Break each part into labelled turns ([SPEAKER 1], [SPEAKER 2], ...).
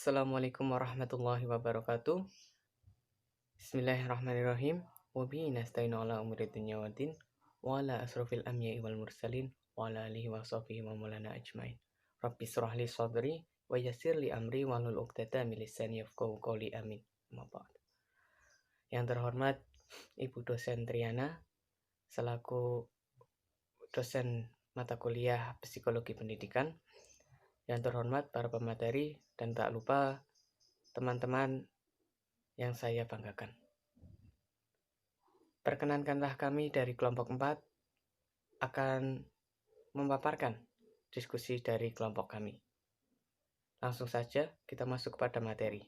[SPEAKER 1] Assalamualaikum warahmatullahi wabarakatuh. Bismillahirrahmanirrahim. Wa bihi nasta'inu ala umuri dunya waddin wa ala asrofil anbiya'i wal mursalin wa ala alihi wa sahbihi wa maulana ajmain. Rabbi shrah li sadri wa yassir li amri wahlul 'uqdatam min lisani yafqahu qawli amin. Amma ba'd. Yang terhormat Ibu dosen Triana selaku dosen mata kuliah Psikologi Pendidikan. Yang terhormat para pemateri dan tak lupa teman-teman yang saya banggakan. Perkenankanlah kami dari kelompok 4 akan memaparkan diskusi dari kelompok kami. Langsung saja kita masuk kepada materi.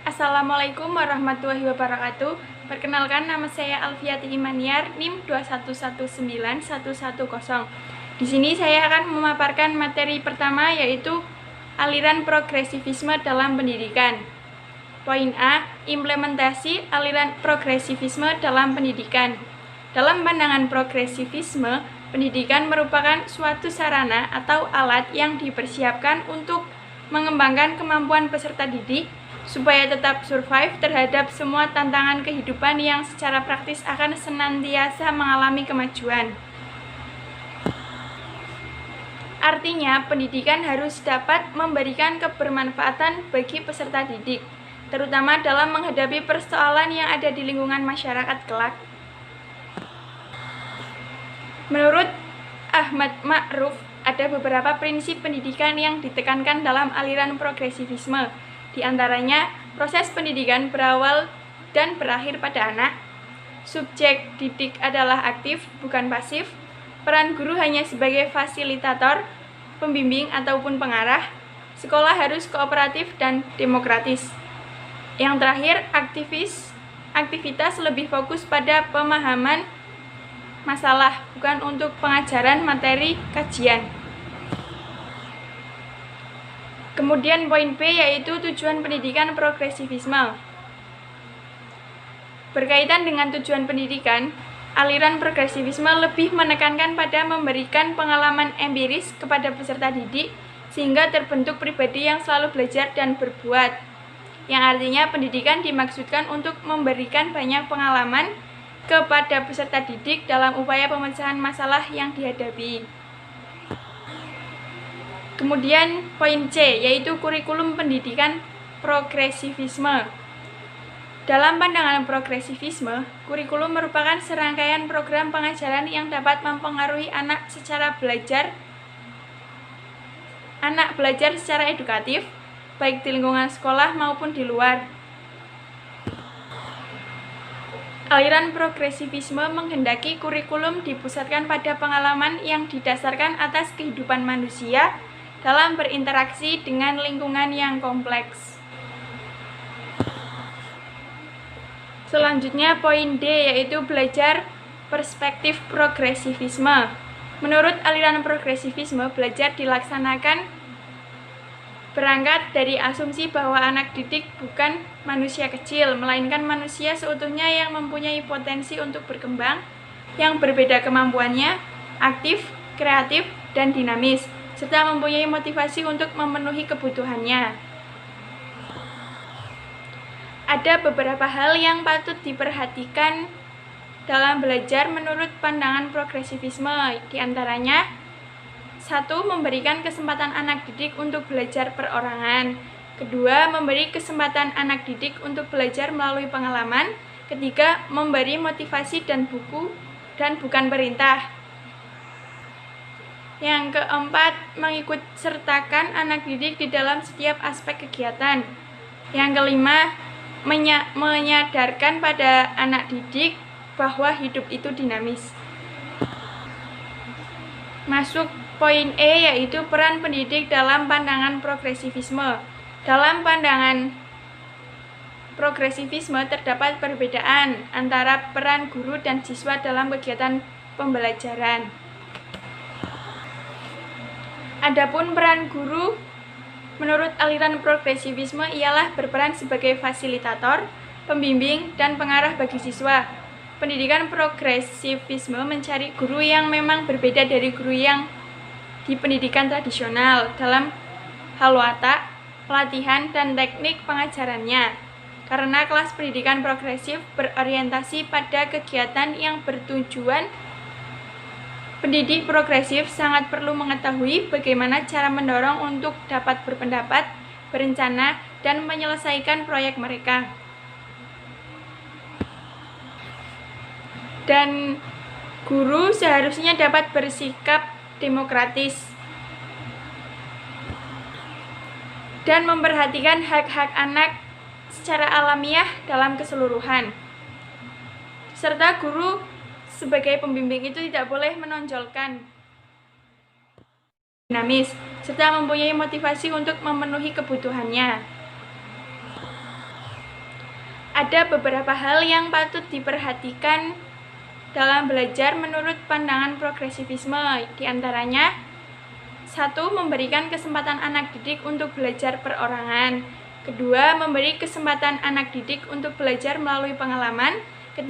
[SPEAKER 2] Assalamualaikum warahmatullahi wabarakatuh. Perkenalkan, nama saya Alfiati Imaniar, NIM 2119110. Di sini saya akan memaparkan materi pertama, yaitu aliran progresivisme dalam pendidikan. Poin A, implementasi aliran progresivisme dalam pendidikan. Dalam pandangan progresivisme, pendidikan merupakan suatu sarana atau alat yang dipersiapkan untuk mengembangkan kemampuan peserta didik supaya tetap survive terhadap semua tantangan kehidupan yang secara praktis akan senantiasa mengalami kemajuan. Artinya, pendidikan harus dapat memberikan kebermanfaatan bagi peserta didik, terutama dalam menghadapi persoalan yang ada di lingkungan masyarakat kelak. Menurut Ahmad Ma'ruf, ada beberapa prinsip pendidikan yang ditekankan dalam aliran progresivisme. Di antaranya, proses pendidikan berawal dan berakhir pada anak. Subjek didik adalah aktif, bukan pasif. Peran guru hanya sebagai fasilitator, pembimbing ataupun pengarah. Sekolah harus kooperatif dan demokratis. Yang terakhir, aktivitas lebih fokus pada pemahaman masalah, bukan untuk pengajaran materi kajian. Kemudian poin B, yaitu tujuan pendidikan progresivisme. Berkaitan dengan tujuan pendidikan, aliran progresivisme lebih menekankan pada memberikan pengalaman empiris kepada peserta didik sehingga terbentuk pribadi yang selalu belajar dan berbuat. Yang artinya pendidikan dimaksudkan untuk memberikan banyak pengalaman kepada peserta didik dalam upaya pemecahan masalah yang dihadapi. Kemudian poin C, yaitu kurikulum pendidikan progresivisme. Dalam pandangan progresivisme, kurikulum merupakan serangkaian program pengajaran yang dapat mempengaruhi anak belajar secara edukatif, baik di lingkungan sekolah maupun di luar. Aliran progresivisme menghendaki kurikulum dipusatkan pada pengalaman yang didasarkan atas kehidupan manusia dalam berinteraksi dengan lingkungan yang kompleks. Selanjutnya poin D, yaitu belajar perspektif progresivisme. Menurut aliran progresivisme, belajar dilaksanakan berangkat dari asumsi bahwa anak didik bukan manusia kecil, melainkan manusia seutuhnya yang mempunyai potensi untuk berkembang, yang berbeda kemampuannya, aktif, kreatif, dan dinamis, serta mempunyai motivasi untuk memenuhi kebutuhannya. Ada beberapa hal yang patut diperhatikan dalam belajar menurut pandangan progresivisme. Di antaranya, 1. Memberikan kesempatan anak didik untuk belajar perorangan. 2. Memberi kesempatan anak didik untuk belajar melalui pengalaman. 3. Memberi motivasi dan buku dan bukan perintah. Yang keempat, mengikut sertakan anak didik di dalam setiap aspek kegiatan. Yang kelima, menyadarkan pada anak didik bahwa hidup itu dinamis. Masuk poin E, yaitu peran pendidik dalam pandangan progresivisme. Dalam pandangan progresivisme terdapat perbedaan antara peran guru dan siswa dalam kegiatan pembelajaran. Adapun peran guru menurut aliran progresivisme ialah berperan sebagai fasilitator, pembimbing, dan pengarah bagi siswa. Pendidikan progresivisme mencari guru yang memang berbeda dari guru yang di pendidikan tradisional dalam hal watak, pelatihan, dan teknik pengajarannya. Karena kelas pendidikan progresif berorientasi pada kegiatan yang bertujuan pendidik progresif sangat perlu mengetahui bagaimana cara mendorong untuk dapat berpendapat, berencana, dan menyelesaikan proyek mereka. Dan guru seharusnya dapat bersikap demokratis dan memperhatikan hak-hak anak secara alamiah dalam keseluruhan. Serta guru sebagai pembimbing itu tidak boleh menonjolkan dinamis, serta mempunyai motivasi untuk memenuhi kebutuhannya. Ada beberapa hal yang patut diperhatikan dalam belajar menurut pandangan progresivisme, diantaranya 1. Memberikan kesempatan anak didik untuk belajar perorangan. 2. Memberi kesempatan anak didik untuk belajar melalui pengalaman. 3.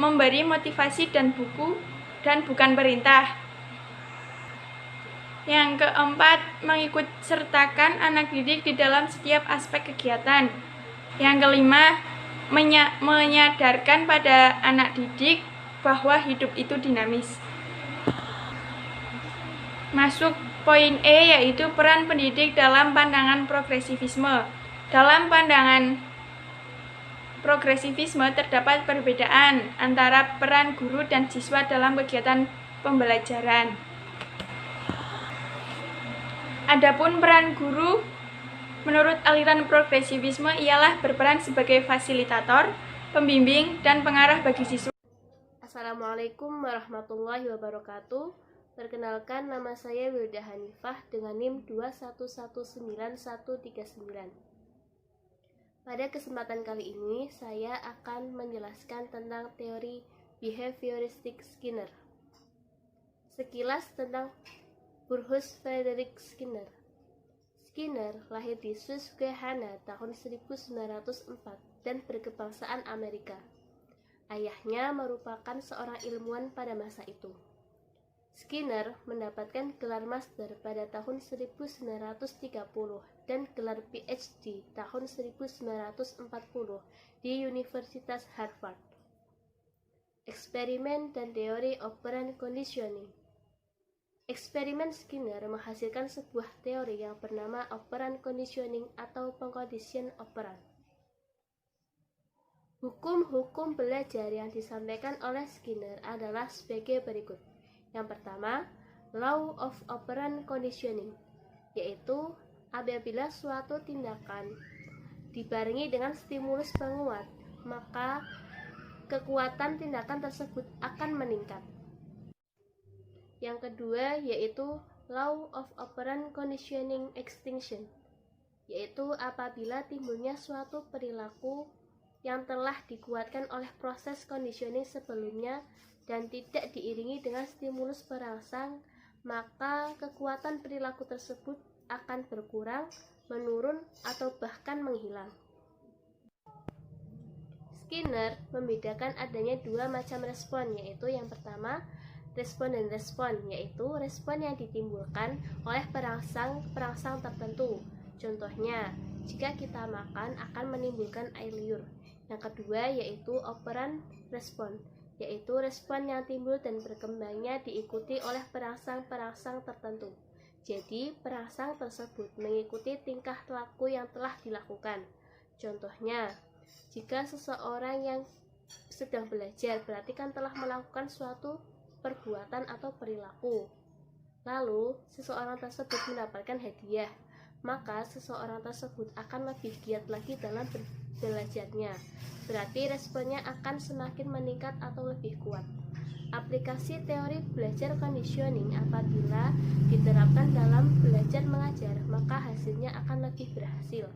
[SPEAKER 2] Memberi motivasi dan buku dan bukan perintah. Yang keempat, mengikut sertakan anak didik di dalam setiap aspek kegiatan. Yang kelima, menyadarkan pada anak didik bahwa hidup itu dinamis. Masuk poin E, yaitu peran pendidik dalam pandangan progresivisme. Dalam pandangan progresivisme terdapat perbedaan antara peran guru dan siswa dalam kegiatan pembelajaran. Adapun peran guru menurut aliran progresivisme ialah berperan sebagai fasilitator, pembimbing, dan pengarah bagi siswa.
[SPEAKER 3] Assalamualaikum warahmatullahi wabarakatuh. Perkenalkan, nama saya Wilda Hanifah dengan NIM 2119139. Pada kesempatan kali ini, saya akan menjelaskan tentang teori behavioristik Skinner. Sekilas tentang Burrhus Frederick Skinner. Skinner lahir di Susquehanna tahun 1904 dan berkebangsaan Amerika. Ayahnya merupakan seorang ilmuwan pada masa itu. Skinner mendapatkan gelar master pada tahun 1930 dan gelar PhD tahun 1940 di Universitas Harvard. Eksperimen dan teori operant conditioning. Eksperimen Skinner menghasilkan sebuah teori yang bernama operant conditioning atau pengkondisian operant. Hukum-hukum belajar yang disampaikan oleh Skinner adalah sebagai berikut. Yang pertama, law of operant conditioning, yaitu apabila suatu tindakan dibarengi dengan stimulus penguat, maka kekuatan tindakan tersebut akan meningkat. Yang kedua, yaitu law of operant conditioning extinction, yaitu apabila timbulnya suatu perilaku yang telah dikuatkan oleh proses conditioning sebelumnya dan tidak diiringi dengan stimulus perangsang, maka kekuatan perilaku tersebut akan berkurang, menurun, atau bahkan menghilang. Skinner membedakan adanya dua macam respon, yaitu yang pertama, respon dan respon, yaitu respon yang ditimbulkan oleh perangsang tertentu. Contohnya, jika kita makan akan menimbulkan air liur. Yang kedua yaitu operant respon, yaitu respon yang timbul dan berkembangnya diikuti oleh perangsang-perangsang tertentu. Jadi, perangsang tersebut mengikuti tingkah laku yang telah dilakukan. Contohnya, jika seseorang yang sedang belajar berarti kan telah melakukan suatu perbuatan atau perilaku. Lalu, seseorang tersebut mendapatkan hadiah, maka seseorang tersebut akan lebih giat lagi dalam belajarnya. Berarti responnya akan semakin meningkat atau lebih kuat. Aplikasi teori belajar conditioning apabila diterapkan dalam belajar mengajar, maka hasilnya akan lebih berhasil.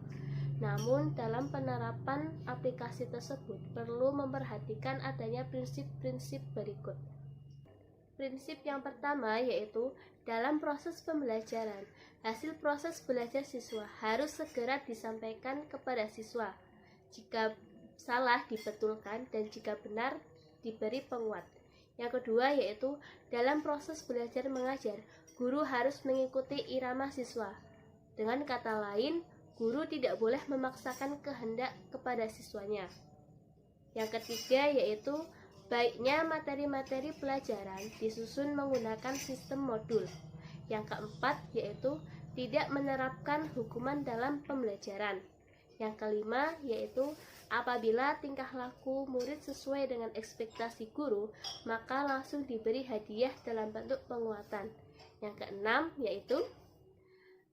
[SPEAKER 3] Namun, dalam penerapan aplikasi tersebut perlu memperhatikan adanya prinsip-prinsip berikut. Prinsip yang pertama yaitu dalam proses pembelajaran, hasil proses belajar siswa harus segera disampaikan kepada siswa. Jika salah dibetulkan dan jika benar diberi penguat. Yang kedua yaitu dalam proses belajar mengajar, guru harus mengikuti irama siswa. Dengan kata lain, guru tidak boleh memaksakan kehendak kepada siswanya. Yang ketiga yaitu baiknya materi-materi pelajaran disusun menggunakan sistem modul. Yang keempat yaitu tidak menerapkan hukuman dalam pembelajaran. Yang kelima yaitu apabila tingkah laku murid sesuai dengan ekspektasi guru, maka langsung diberi hadiah dalam bentuk penguatan. Yang keenam yaitu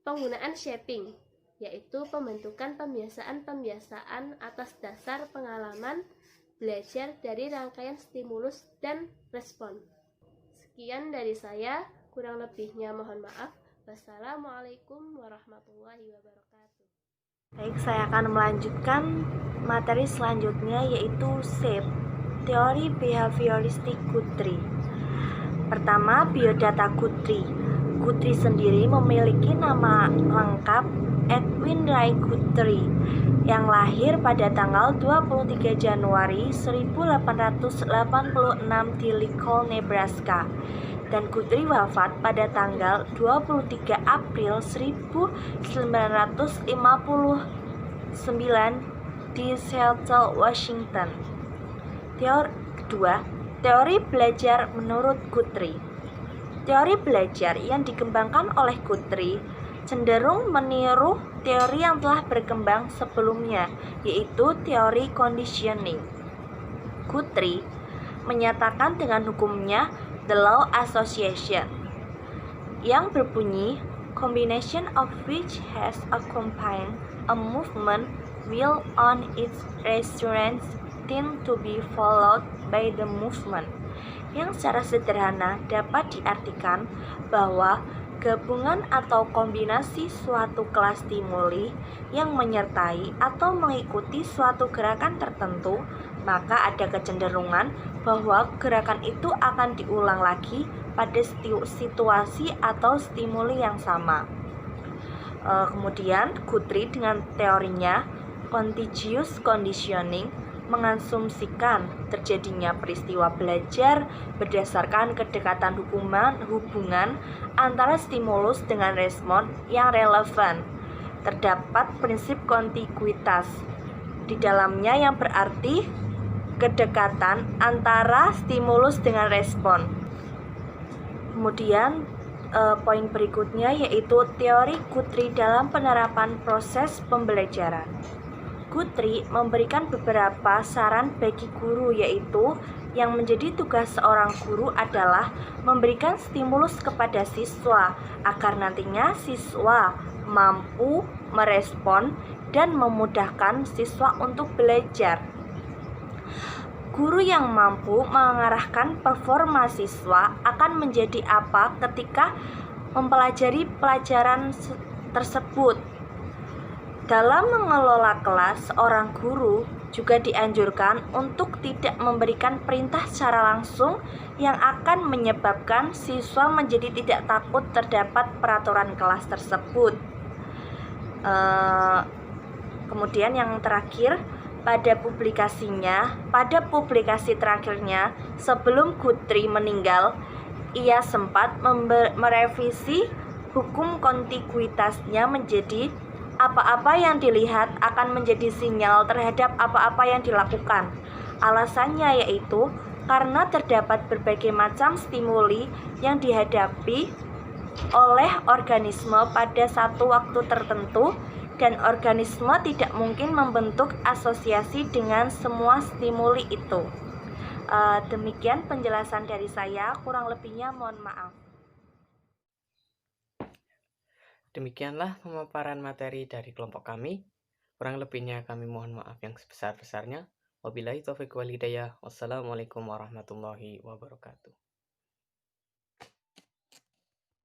[SPEAKER 3] penggunaan shaping, yaitu pembentukan pembiasaan-pembiasaan atas dasar pengalaman belajar dari rangkaian stimulus dan respon. Sekian dari saya, kurang lebihnya mohon maaf. Wassalamualaikum warahmatullahi wabarakatuh.
[SPEAKER 4] Baik, saya akan melanjutkan materi selanjutnya yaitu SHAPE, Teori Behavioristik Guthrie. Pertama, biodata Guthrie. Guthrie sendiri memiliki nama lengkap Edwin Ray Guthrie yang lahir pada tanggal 23 Januari 1886 di Lincoln, Nebraska. Dan Guthrie wafat pada tanggal 23 April 1959 di Seattle, Washington. Kedua, teori belajar menurut Guthrie. Teori belajar yang dikembangkan oleh Guthrie cenderung meniru teori yang telah berkembang sebelumnya, yaitu teori conditioning. Guthrie menyatakan dengan hukumnya The Law Association, yang berbunyi combination of which has accompanied a movement will on its results tend to be followed by the movement, yang secara sederhana dapat diartikan bahwa gabungan atau kombinasi suatu kelas stimuli yang menyertai atau mengikuti suatu gerakan tertentu, maka ada kecenderungan bahwa gerakan itu akan diulang lagi pada situasi atau stimuli yang sama. Kemudian Guthrie dengan teorinya contiguous conditioning mengasumsikan terjadinya peristiwa belajar berdasarkan kedekatan hubungan antara stimulus dengan respon yang relevan. Terdapat prinsip kontiguitas di dalamnya yang berarti kedekatan antara stimulus dengan respon. Kemudian poin berikutnya yaitu teori Guthrie dalam penerapan proses pembelajaran. Guthrie memberikan beberapa saran bagi guru, yaitu yang menjadi tugas seorang guru adalah memberikan stimulus kepada siswa agar nantinya siswa mampu merespon dan memudahkan siswa untuk belajar. Guru yang mampu mengarahkan performa siswa akan menjadi apa ketika mempelajari pelajaran tersebut. Dalam mengelola kelas, seorang guru juga dianjurkan untuk tidak memberikan perintah secara langsung yang akan menyebabkan siswa menjadi tidak takut terdapat peraturan kelas tersebut. Kemudian yang terakhir, pada publikasi terakhirnya sebelum Guthrie meninggal, ia sempat merevisi hukum kontiguitasnya menjadi apa-apa yang dilihat akan menjadi sinyal terhadap apa-apa yang dilakukan. Alasannya yaitu karena terdapat berbagai macam stimuli yang dihadapi oleh organisme pada satu waktu tertentu, dan organisme tidak mungkin membentuk asosiasi dengan semua stimuli itu. Demikian penjelasan dari saya, kurang lebihnya mohon maaf.
[SPEAKER 1] Demikianlah pemaparan materi dari kelompok kami. Kurang lebihnya kami mohon maaf yang sebesar-besarnya. Wabillahi taufiq wal hidayah. Wassalamualaikum warahmatullahi wabarakatuh.